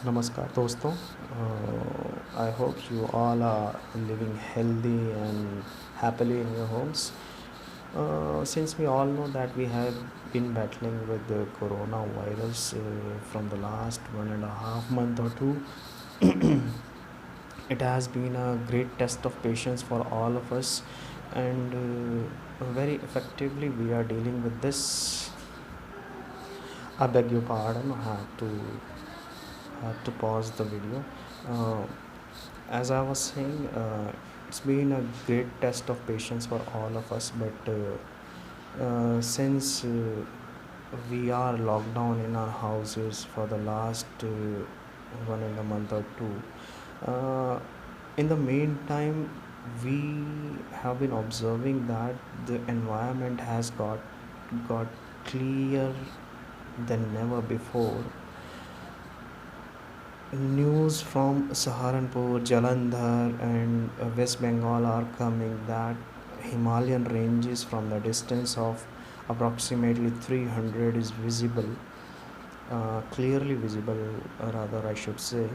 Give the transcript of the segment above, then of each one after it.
Namaskar दोस्तों। I hope you all are living healthy and happily in your homes. Since we all know that we have been battling with the coronavirus from the last 1.5 month or two, it has been a great test of patience for all of us, and very effectively we are dealing with this. I beg your pardon. I had to pause the video. Uh, as I was saying, it's been a great test of patience for all of us. But since we are locked down in our houses for the last 1.5 month or two, uh, in the meantime, we have been observing that the environment has got clearer than never before. News from Saharanpur, Jalandhar, and West Bengal are coming that Himalayan ranges from the distance of approximately 300 is visible, clearly visible, rather, I should say.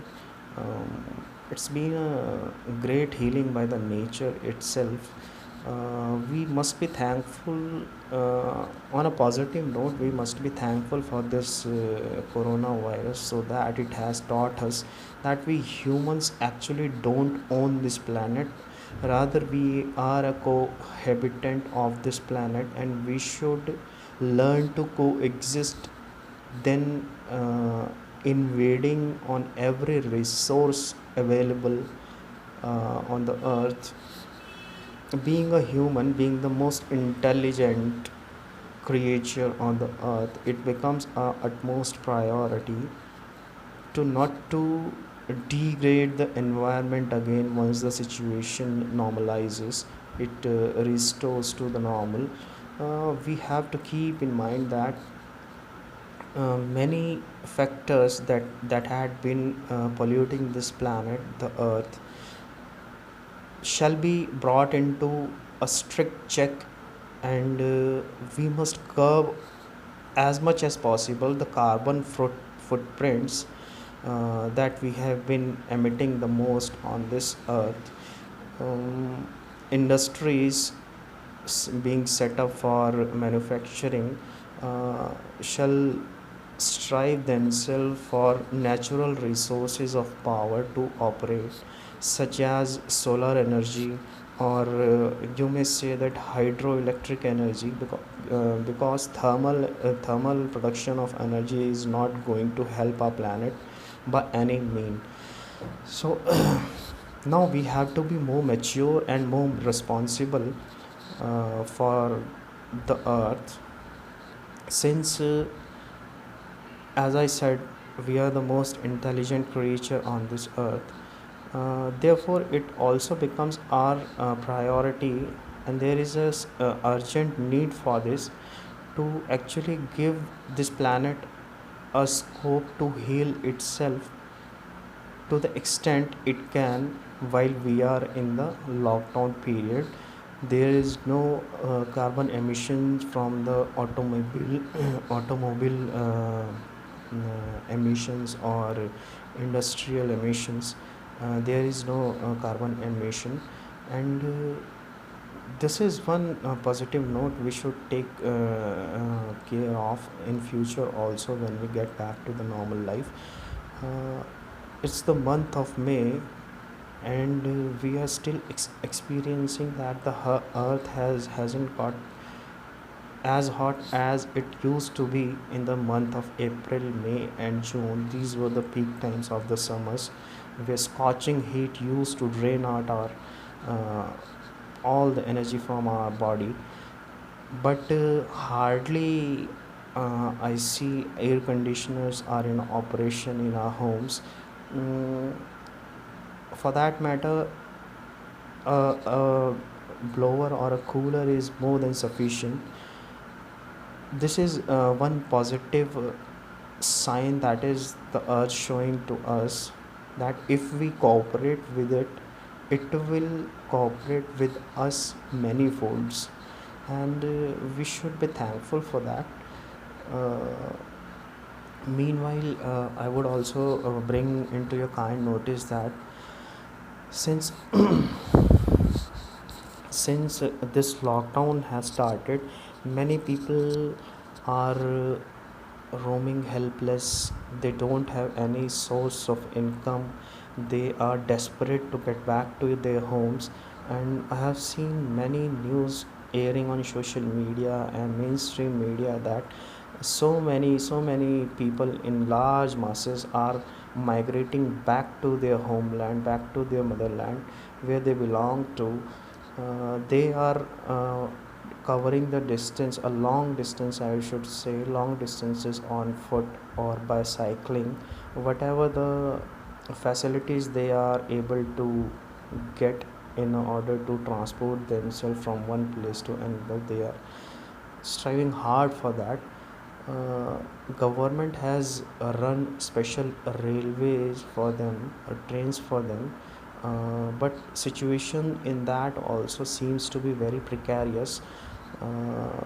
It's been a great healing by the nature itself. We must be thankful. On a positive note, we must be thankful for this coronavirus, so that it has taught us that we humans actually don't own this planet. Rather, we are a cohabitant of this planet, and we should learn to coexist then invading on every resource available on the earth. Being a human, being the most intelligent creature on the earth, it becomes our utmost priority to not to degrade the environment again once the situation normalizes, it restores to the normal. We have to keep in mind that many factors that had been polluting this planet, the earth, shall be brought into a strict check, and we must curb as much as possible the carbon footprints that we have been emitting the most on this earth. Industries being set up for manufacturing shall strive themselves for natural resources of power to operate, such as solar energy, or you may say that hydroelectric energy, because thermal production of energy is not going to help our planet by any mean. So now we have to be more mature and more responsible for the earth, since as I said, we are the most intelligent creature on this earth. Therefore, it also becomes our priority, and there is a urgent need for this to actually give this planet a scope to heal itself to the extent it can while we are in the lockdown period. There is no carbon emissions from the automobile emissions or industrial emissions. There is no carbon emission, and this is one positive note we should take care of in future also when we get back to the normal life. uh, it's the month of May, and we are still experiencing that the earth hasn't got as hot as it used to be in the month of April, May, and June. These were the peak times of the summers, where scorching heat used to drain out our uh, all the energy from our body. But hardly I see air conditioners are in operation in our homes. Mm, for that matter, a blower or a cooler is more than sufficient. This is one positive sign that is the earth showing to us that if we cooperate with it, it will cooperate with us many folds, and we should be thankful for that. Uh, Meanwhile, I would also bring into your kind notice that since since this lockdown has started, many people are roaming helpless. They don't have any source of income. They are desperate to get back to their homes, and I have seen many news airing on social media and mainstream media that so many people in large masses are migrating back to their homeland, back to their motherland, where they belong to. They are covering the distance, a long distance, I should say, long distances on foot or by cycling, whatever the facilities they are able to get in order to transport themselves from one place to another. They are striving hard for that. uh, Government has run special railways for them, trains for them, but situation in that also seems to be very precarious. uh,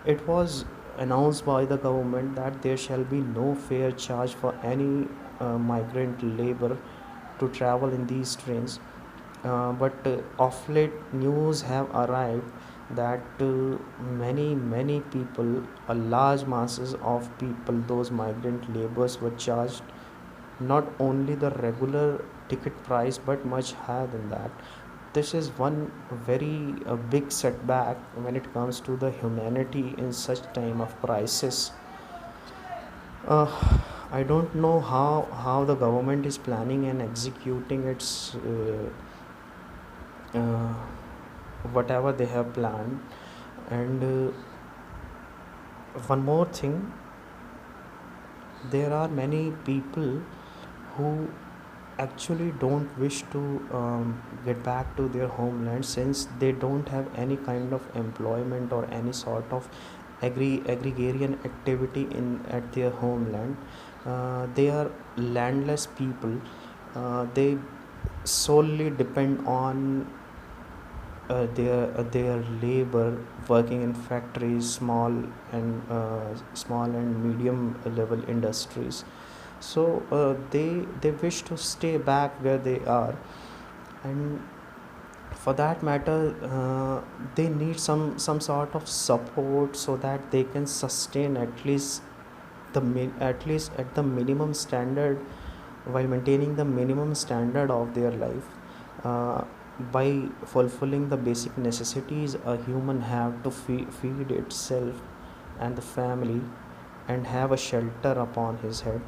it was announced by the government that there shall be no fare charge for any migrant labor to travel in these trains. But of late, news have arrived that many people, a large masses of people, those migrant laborers were charged not only the regular ticket price but much higher than that. This is one very big setback when it comes to the humanity in such time of crisis. uh, I don't know how the government is planning and executing its uh, whatever they have planned. And one more thing, there are many people who actually don't wish to get back to their homeland, since they don't have any kind of employment or any sort of agrarian activity in at their homeland. They are landless people. They solely depend on their labor, working in factories, small and medium level industries. So they wish to stay back where they are, and for that matter, they need some sort of support so that they can sustain at least at least at the minimum standard, while maintaining the minimum standard of their life. uh, by fulfilling the basic necessities a human have to feed itself and the family, and have a shelter upon his head.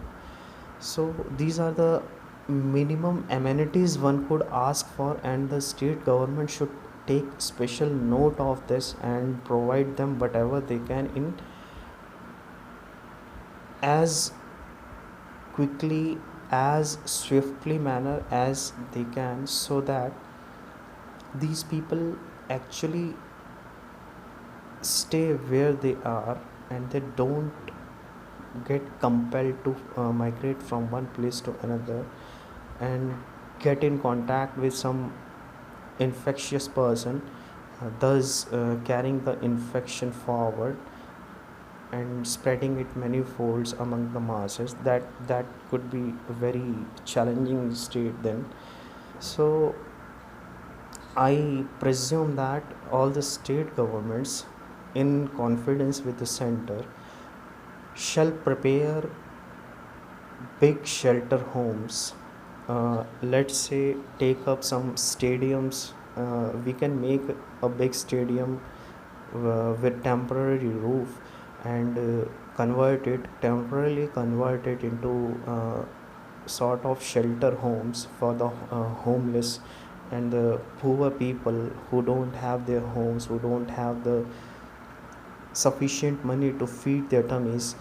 So these are the minimum amenities one could ask for, and the state government should take special note of this and provide them whatever they can in as quickly, as swiftly manner as they can, so that these people actually stay where they are, and they don't get compelled to migrate from one place to another and get in contact with some infectious person, thus carrying the infection forward and spreading it many folds among the masses. That could be a very challenging state then. So I presume that all the state governments, in confidence with the center, shall prepare big shelter homes. Let's say take up some stadiums. We can make a big stadium with temporary roof, and temporarily convert it into sort of shelter homes for the homeless and the poor people who don't have their homes, who don't have the sufficient money to feed their tummies.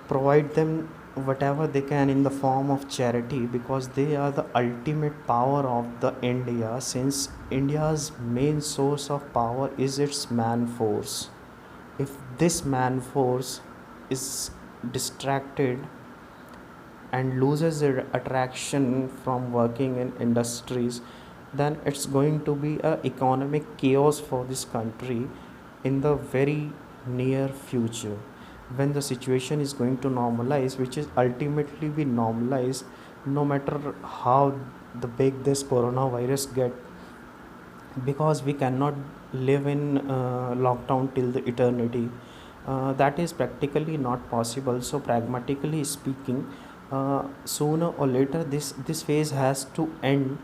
Provide them whatever they can in the form of charity, because they are the ultimate power of the India, since India's main source of power is its man force. If this man force is distracted and loses their attraction from working in industries, then it's going to be a economic chaos for this country in the very near future. when the situation is going to normalize, which is ultimately be normalized, no matter how the big this coronavirus get, because we cannot live in lockdown till the eternity. That is practically not possible. So pragmatically speaking, sooner or later this phase has to end,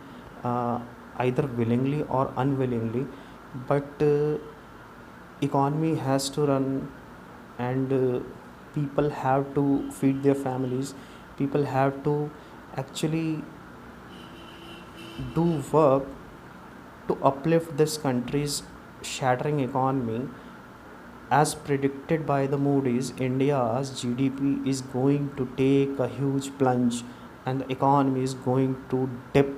uh, either willingly or unwillingly. But economy has to run, and people have to feed their families. People have to actually do work to uplift this country's shattering economy. As predicted by the Moody's, India's GDP is going to take a huge plunge, and the economy is going to dip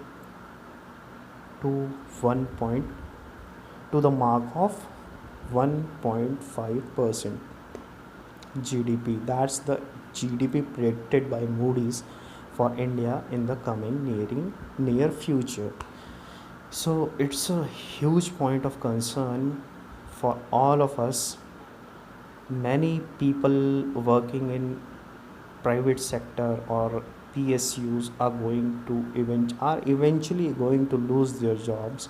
to 1 point, to the mark of 1.5% GDP. That's the GDP predicted by Moody's for India in the coming near future. So it's a huge point of concern for all of us. Many people working in private sector or PSUs are eventually going to lose their jobs.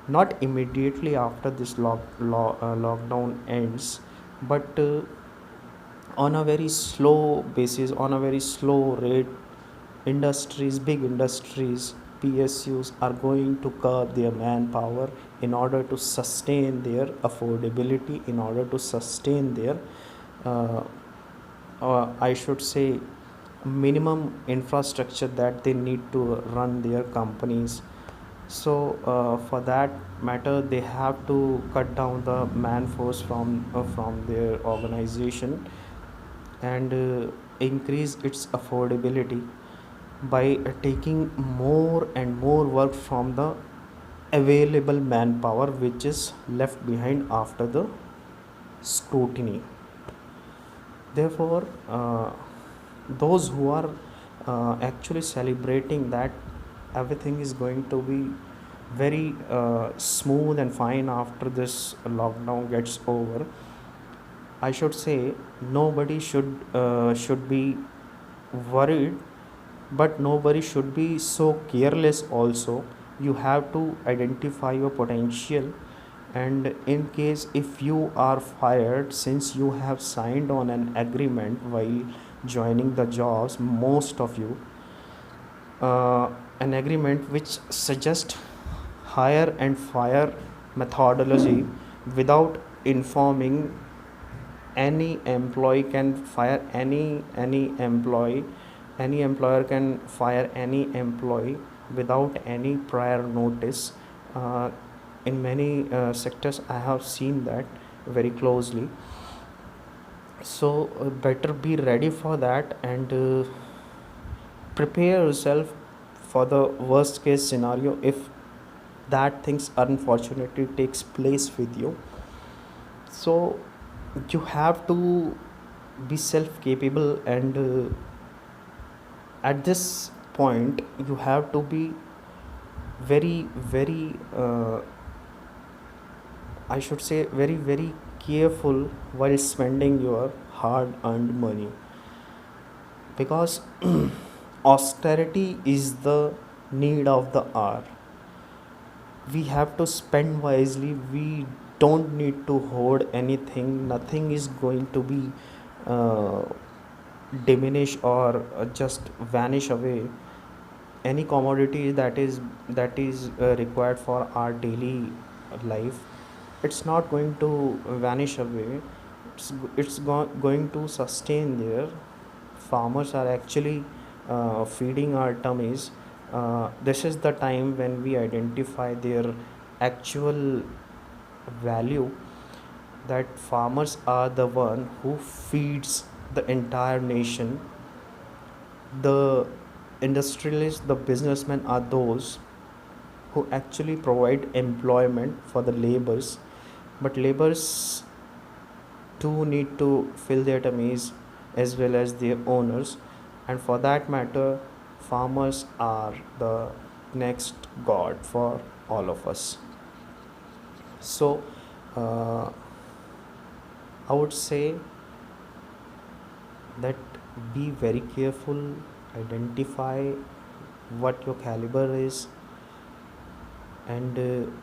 Not immediately after this lockdown ends, but on a very slow basis, on a very slow rate. Industries, big industries, PSUs are going to curb their manpower in order to sustain their affordability, in order to sustain their, uh, I should say, minimum infrastructure that they need to run their companies. So for that matter, they have to cut down the man force from their organization, and increase its affordability by taking more and more work from the available manpower which is left behind after the scrutiny. Therefore, those who are actually celebrating that everything is going to be very smooth and fine after this lockdown gets over, I should say nobody should be worried, but nobody should be so careless also. You have to identify your potential, and in case if you are fired, since you have signed on an agreement while joining the jobs, most of you, uh, an agreement which suggests hire and fire methodology without informing any employee can fire any employee. Any employer can fire any employee without any prior notice. uh, in many sectors I have seen that very closely. So better be ready for that, and prepare yourself for the worst case scenario if that things unfortunately takes place with you. So you have to be self capable, and at this point you have to be very I should say very careful while spending your hard earned money, because austerity is the need of the hour. We have to spend wisely. We don't need to hoard anything. Nothing is going to be uh, diminish or just vanish away. Any commodity that is required for our daily life, it's not going to vanish away. It's going to sustain there. Farmers are actually feeding our tummies. This is the time when we identify their actual value, that farmers are the one who feeds the entire nation. The industrialists, the businessmen are those who actually provide employment for the laborers. But laborers too need to fill their tummies as well as their owners, and for that matter, farmers are the next god for all of us. So, uh, I would say that be very careful, identify what your caliber is, and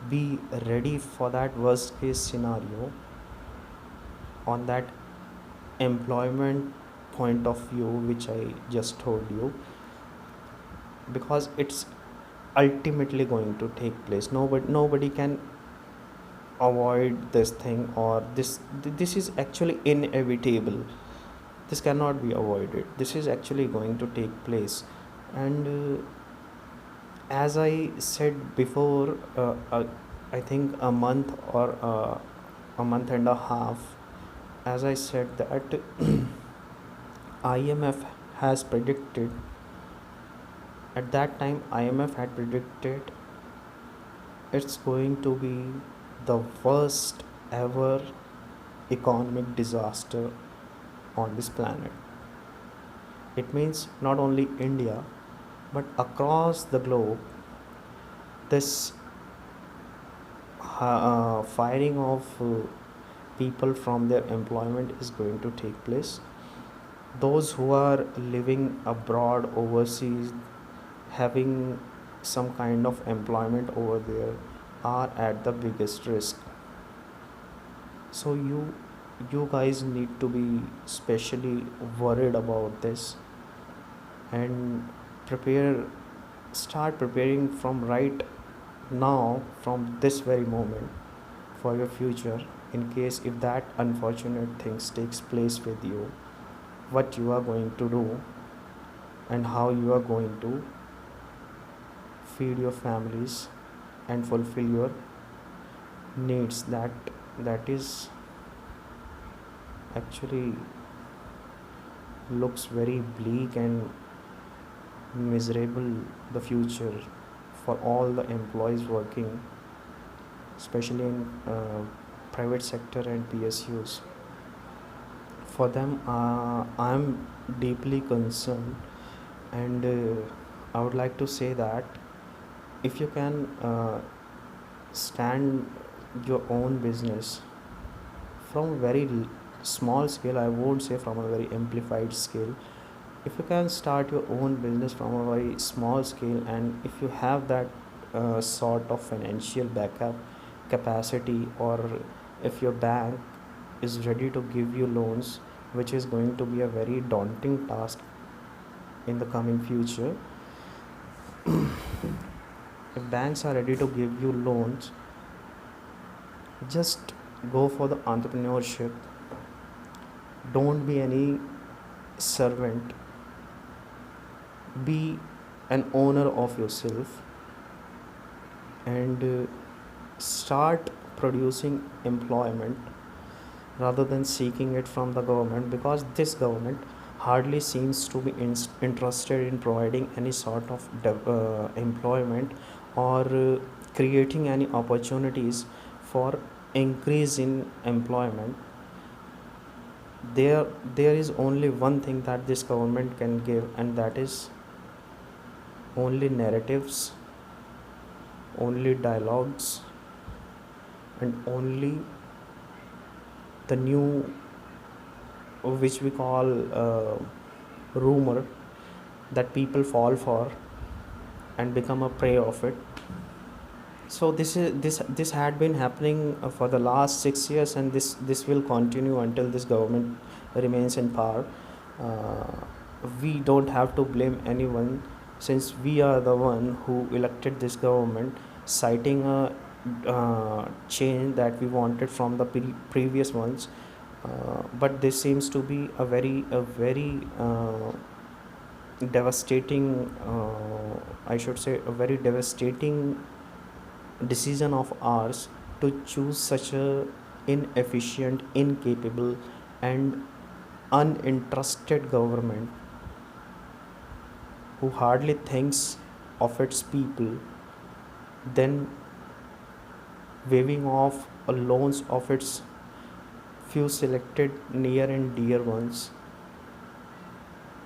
be ready for that worst case scenario on that employment point of view which I just told you, because it's ultimately going to take place. Nobody can avoid this thing, or this is actually inevitable. This cannot be avoided. This is actually going to take place. And as I said before, I think a month or a month and a half, as I said that IMF has predicted, at that time IMF had predicted it's going to be the worst ever economic disaster on this planet. It means not only India, but across the globe, this firing of people from their employment is going to take place. Those who are living abroad, overseas, having some kind of employment over there, are at the biggest risk. So you guys need to be specially worried about this, and prepare start preparing from right now, from this very moment, for your future, in case if that unfortunate things takes place with you, what you are going to do and how you are going to feed your families and fulfill your needs. That is actually looks very bleak and miserable, the future, for all the employees working, especially in private sector and PSUs. For them, I'm deeply concerned, and I would like to say that if you can stand your own business from very small scale, I won't say from a very amplified scale. If you can start your own business from a very small scale, and if you have that sort of financial backup capacity, or if your bank is ready to give you loans, which is going to be a very daunting task in the coming future. If banks are ready to give you loans, just go for the entrepreneurship. Don't be any servant, be an owner of yourself, and start producing employment rather than seeking it from the government, because this government hardly seems to be interested in providing any sort of employment, or creating any opportunities for increase in employment. There is only one thing that this government can give, and that is only narratives, only dialogues, and only the new, which we call rumor, that people fall for and become a prey of it. So this had been happening for the last 6 years, and this will continue until this government remains in power. We don't have to blame anyone, since we are the one who elected this government, citing a change that we wanted from the previous ones. But this seems to be a very devastating, I should say, a very devastating decision of ours, to choose such a inefficient, incapable, and uninterested government, who hardly thinks of its people, then waiving off loans of its few selected near and dear ones.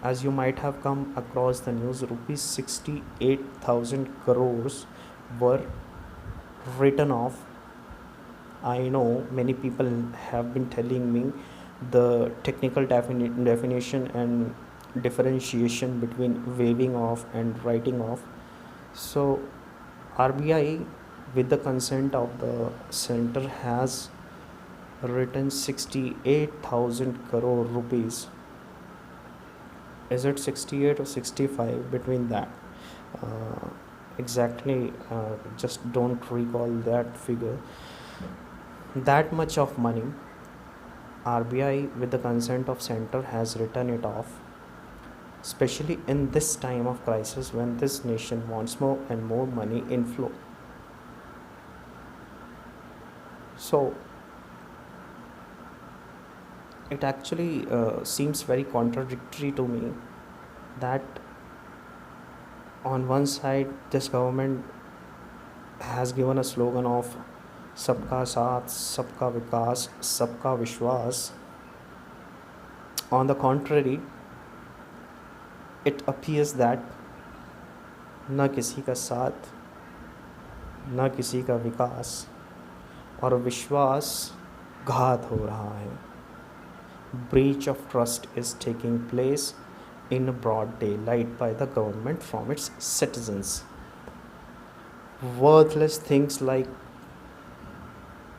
As you might have come across the news, rupees 68,000 crores were written off. I know many people have been telling me the technical definition and differentiation between waving off and writing off. So RBI, with the consent of the center, has written 68,000 crore rupees. Is it 68 or 65, between that? Uh, exactly, just don't recall that figure. That much of money, RBI, with the consent of center, has written it off, especially in this time of crisis when this nation wants more and more money inflow. So it actually seems very contradictory to me that on one side this government has given a slogan of सबका साथ सबका विकास सबका विश्वास. On the contrary, it appears that न किसी का साथ न किसी का विकास और विश्वास घात हो रहा है. Breach of trust is taking place in broad daylight by the government from its citizens. Worthless things like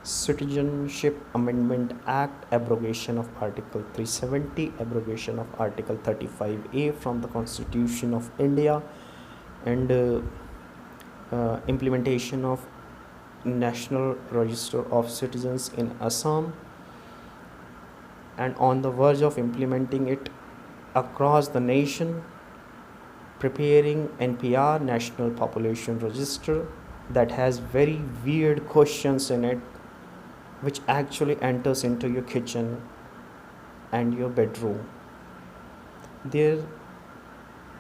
Citizenship Amendment Act, abrogation of Article 370, abrogation of Article 35A from the Constitution of India, and implementation of National Register of Citizens in Assam, and on the verge of implementing it across the nation, preparing NPR, National Population Register, that has very weird questions in it, which actually enters into your kitchen and your bedroom. There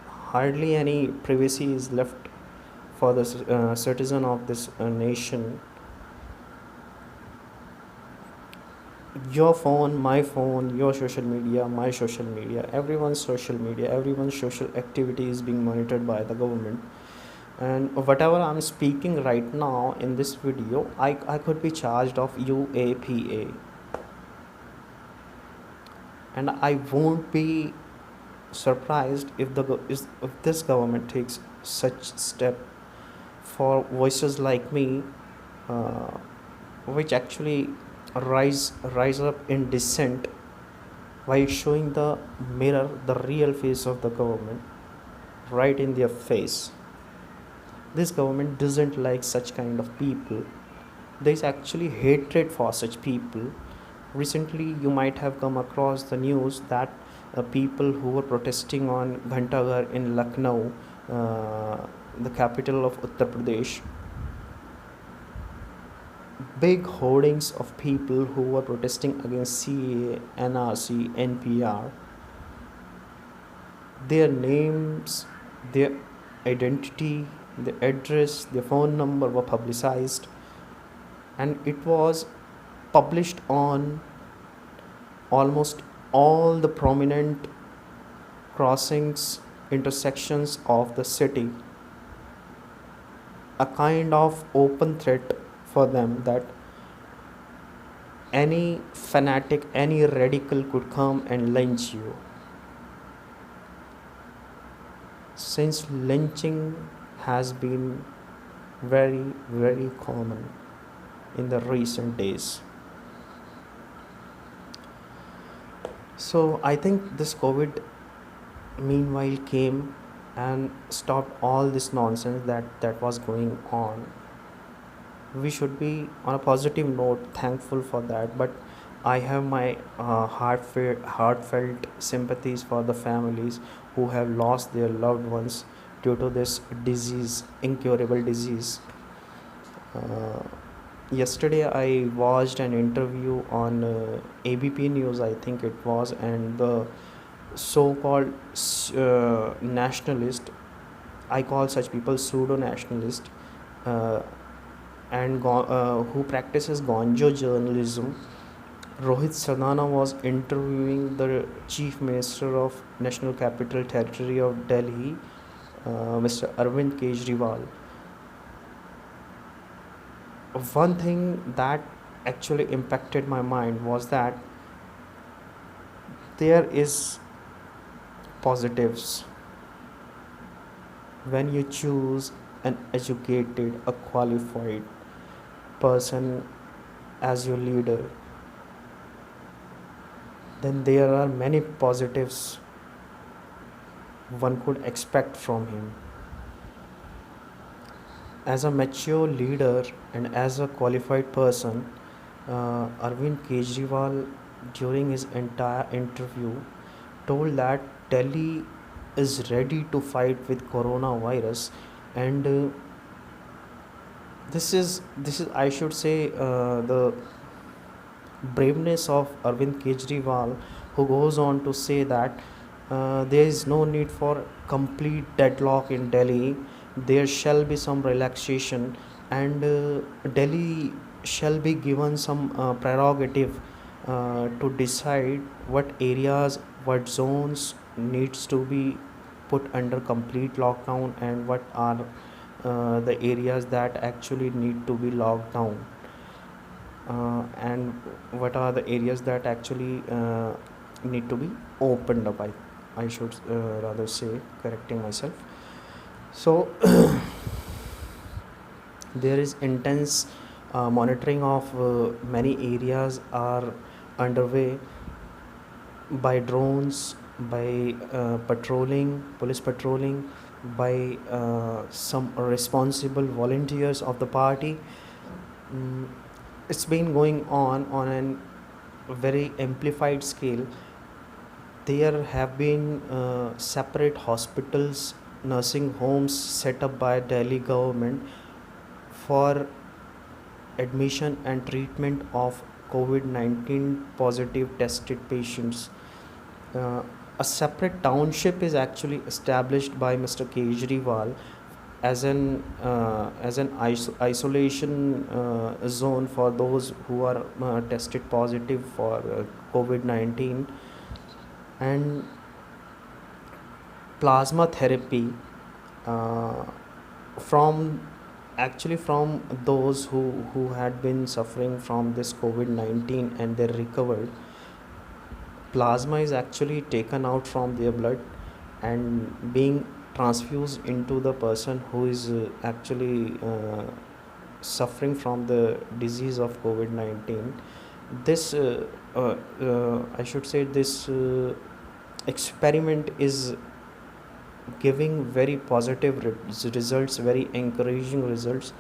hardly any privacy is left for the citizen of this nation. Your phone, your social media, my social media, everyone's social activity is being monitored by the government. And whatever I'm speaking right now in this video, I could be charged of UAPA, and I won't be surprised if this government takes such step for voices like me, uh, which actually rise up in dissent by showing the mirror the real face of the government right in their face. This government doesn't like such kind of people. There is actually hatred for such people. Recently, you might have come across the news that people who were protesting on Ghantaghar in Lucknow, the capital of Uttar Pradesh, big hoardings of people who were protesting against CA, NRC, NPR, their names, their identity, their address, their phone number were publicized, and it was published on almost all the prominent crossings, intersections of the city, a kind of open threat for them that any fanatic, any radical could come and lynch you. Since lynching has been very, very common in the recent days. So I think this COVID meanwhile came and stopped all this nonsense that was going on. We should be on a positive note thankful for that, but I have my heartfelt sympathies for the families who have lost their loved ones due to this disease, incurable disease. uh, Yesterday I watched an interview on ABP News, I think it was, and the so-called nationalist, I call such people pseudo nationalist, uh, and who practices gonjo journalism, Rohit Sardana, was interviewing the Chief Minister of National Capital Territory of Delhi, Mr. Arvind Kejriwal. One thing that actually impacted my mind was that there is positives when you choose an educated, a qualified person as your leader. Then there are many positives one could expect from him. As a mature leader and as a qualified person, Arvind Kejriwal, during his entire interview, told that Delhi is ready to fight with coronavirus, and this is I should say the braveness of Arvind Kejriwal, who goes on to say that there is no need for complete deadlock in Delhi. There shall be some relaxation, and Delhi shall be given some prerogative to decide what areas, what zones needs to be put under complete lockdown, and what are the areas that actually need to be locked down, and what are the areas that actually need to be opened up. I should rather say, correcting myself. So there is intense monitoring of many areas are underway by drones, by police patrolling, by some responsible volunteers of the party. Mm, it's been going on a very amplified scale. There have been separate hospitals, nursing homes set up by Delhi government for admission and treatment of COVID-19 positive tested patients. Uh, a separate township is actually established by Mr. Kejriwal as an isolation zone for those who are tested positive for COVID-19. And plasma therapy uh, from from those who had been suffering from this COVID-19 and they recovered. Plasma is actually taken out from their blood and being transfused into the person who is actually suffering from the disease of COVID-19. This I should say this experiment is giving very positive results, very encouraging results.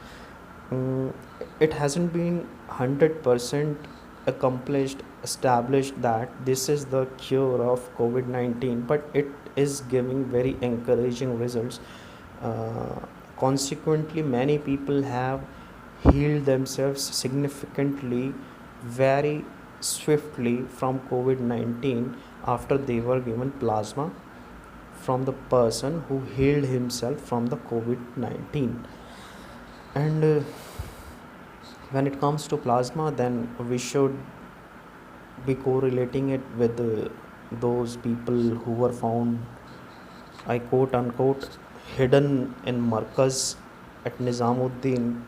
Mm, it hasn't been 100% accomplished, established that this is the cure of COVID-19, but it is giving very encouraging results. Uh, Consequently, many people have healed themselves significantly, very swiftly from COVID-19 after they were given plasma from the person who healed himself from the COVID-19. And when it comes to plasma, then we should be correlating it with those people who were found, I quote unquote, hidden in Markaz at Nizamuddin,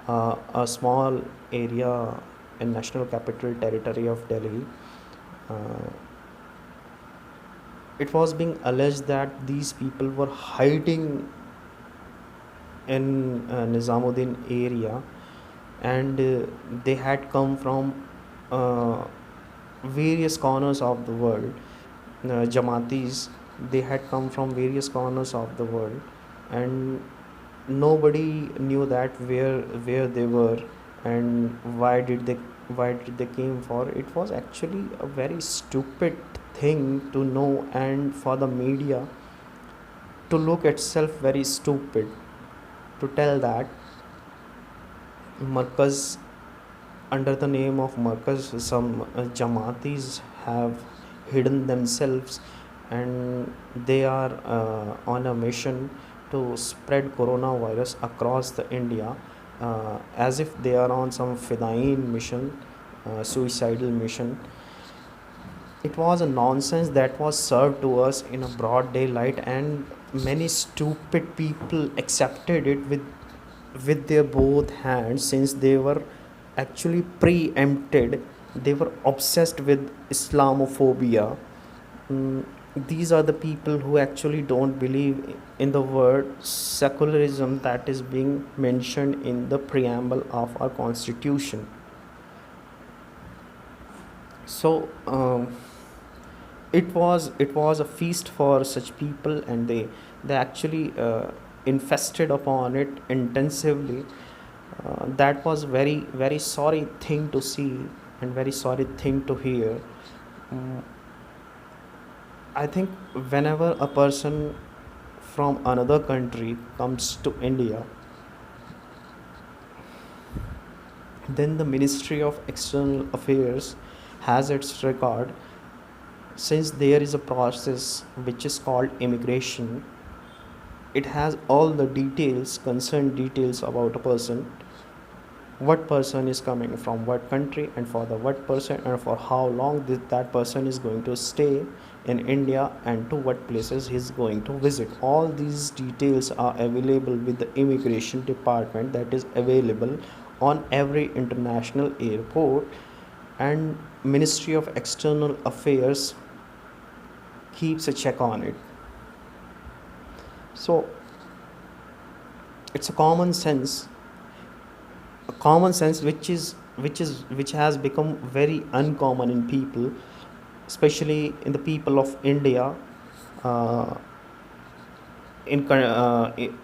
a small area in National Capital Territory of Delhi. Uh, it was being alleged that these people were hiding in Nizamuddin area, and they had come from uh, various corners of the world. Jamatis, they had come from various corners of the world, and nobody knew that where they were and why did they came for. It was actually a very stupid thing to know, and for the media to look itself very stupid to tell that Markaz, under the name of Markaz, some Jamatis have hidden themselves, and they are on a mission to spread coronavirus across the India, as if they are on some Fidain mission, suicidal mission. It was a nonsense that was served to us in a broad daylight, and many stupid people accepted it with their both hands, since they were actually preempted They were obsessed with Islamophobia. Mm, these are the people who actually don't believe in the word secularism that is being mentioned in the preamble of our constitution. So it was a feast for such people, and they actually infested upon it intensively. That was very very sorry thing to see and very sorry thing to hear. Mm, I think whenever a person from another country comes to India, then the Ministry of External Affairs has its record. Since there is a process which is called immigration, it has all the details, concerned details about a person, what person is coming from what country, and for the what person and for how long that person is going to stay in India, and to what places he is going to visit. All these details are available with the immigration department, that is available on every international airport, and Ministry of External Affairs keeps a check on it. So it's a common sense which has become very uncommon in people, especially in the people of India. uh, in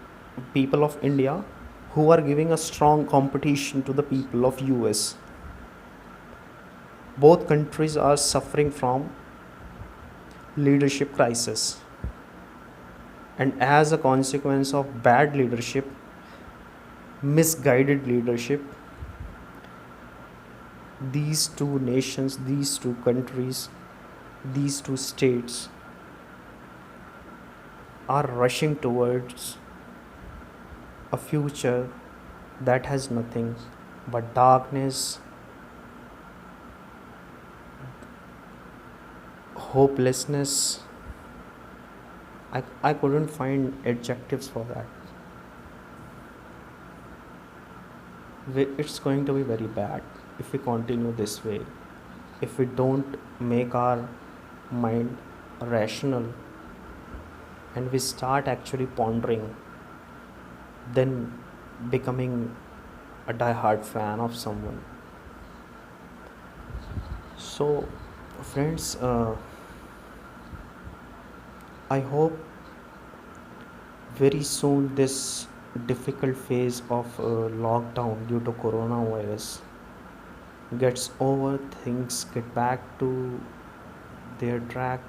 People of India who are giving a strong competition to the people of US. Both countries are suffering from leadership crisis, and as a consequence of bad leadership, misguided leadership, these two nations, these two countries, these two states are rushing towards a future that has nothing but darkness, hopelessness. I couldn't find adjectives for that. It's going to be very bad if we continue this way. If we don't make our mind rational and we start actually pondering, then becoming a die-hard fan of someone. So, friends, I hope very soon this difficult phase of lockdown due to coronavirus gets over, things get back to their track,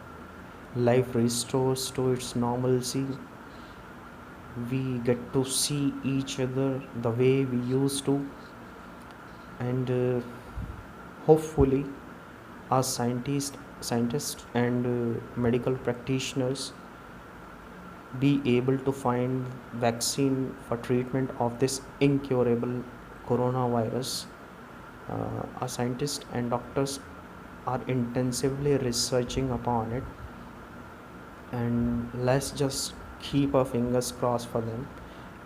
life restores to its normalcy, we get to see each other the way we used to, and hopefully our scientists and medical practitioners be able to find vaccine for treatment of this incurable coronavirus. Our scientists and doctors are intensively researching upon it, and let's just keep our fingers crossed for them.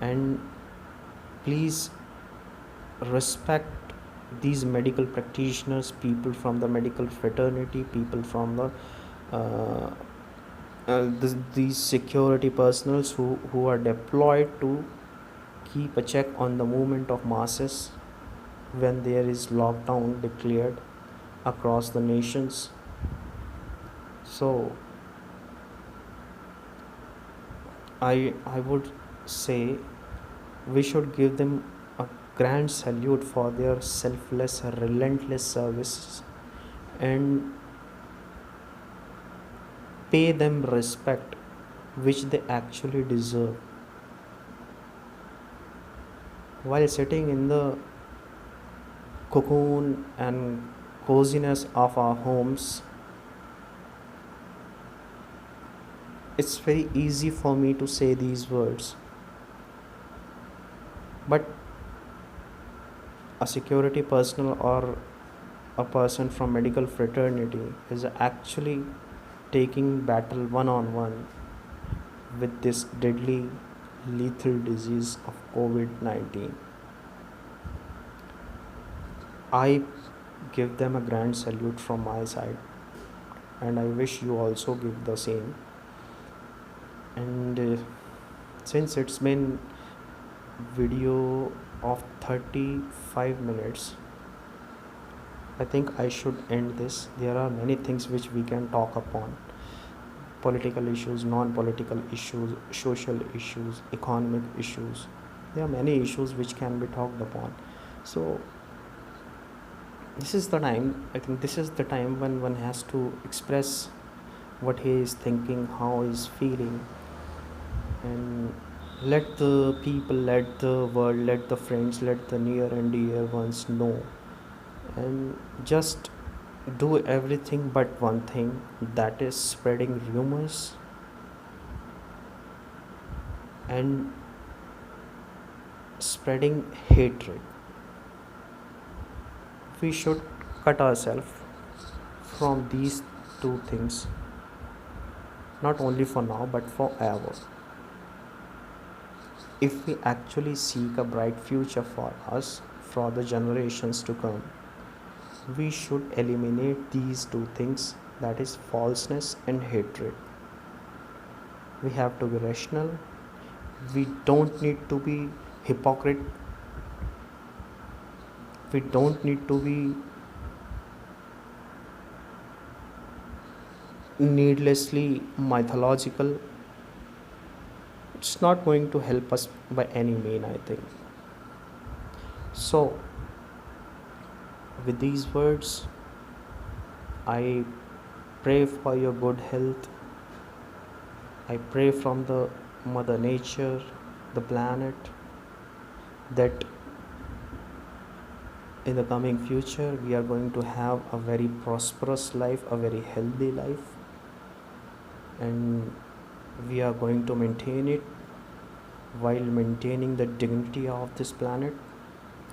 And please respect these medical practitioners, people from the medical fraternity, people from the uh, these security personals who are deployed to keep a check on the movement of masses when there is lockdown declared across the nations. So I would say we should give them a grand salute for their selfless, relentless service, and pay them respect which they actually deserve. While sitting in the cocoon and coziness of our homes, it's very easy for me to say these words, but a security personnel or a person from medical fraternity is actually taking battle one on one with this deadly lethal disease of COVID-19. I give them a grand salute from my side, and I wish you also give the same. And since it's been video of 35 minutes, I think I should end this. There are many things which we can talk upon: political issues, non political issues, social issues, economic issues. There are many issues which can be talked upon. So, this is the time, I think, this is the time when one has to express what he is thinking, how he is feeling, and let the people, let the world, let the friends, let the near and dear ones know, and just do everything but one thing, that is spreading rumors and spreading hatred. We should cut ourselves from these two things, not only for now but forever. If we actually seek a bright future for us, for the generations to come, we should eliminate these two things, that is falseness and hatred. We have to be rational. We don't need to be hypocrite. We don't need to be needlessly mythological. It's not going to help us by any mean, I think. So, with these words, I pray for your good health. I pray from the Mother Nature, the planet, that in the coming future we are going to have a very prosperous life, a very healthy life, and we are going to maintain it while maintaining the dignity of this planet,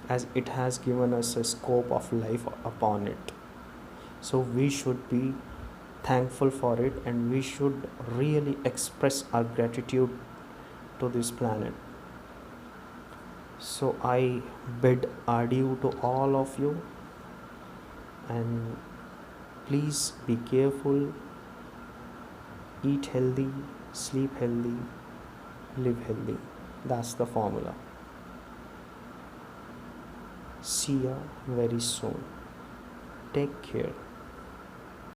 as it has given us a scope of life upon it. So we should be thankful for it, and we should really express our gratitude to this planet. So I bid adieu to all of you, and please be careful, eat healthy, sleep healthy, live healthy. That's the formula. See ya very soon. Take care.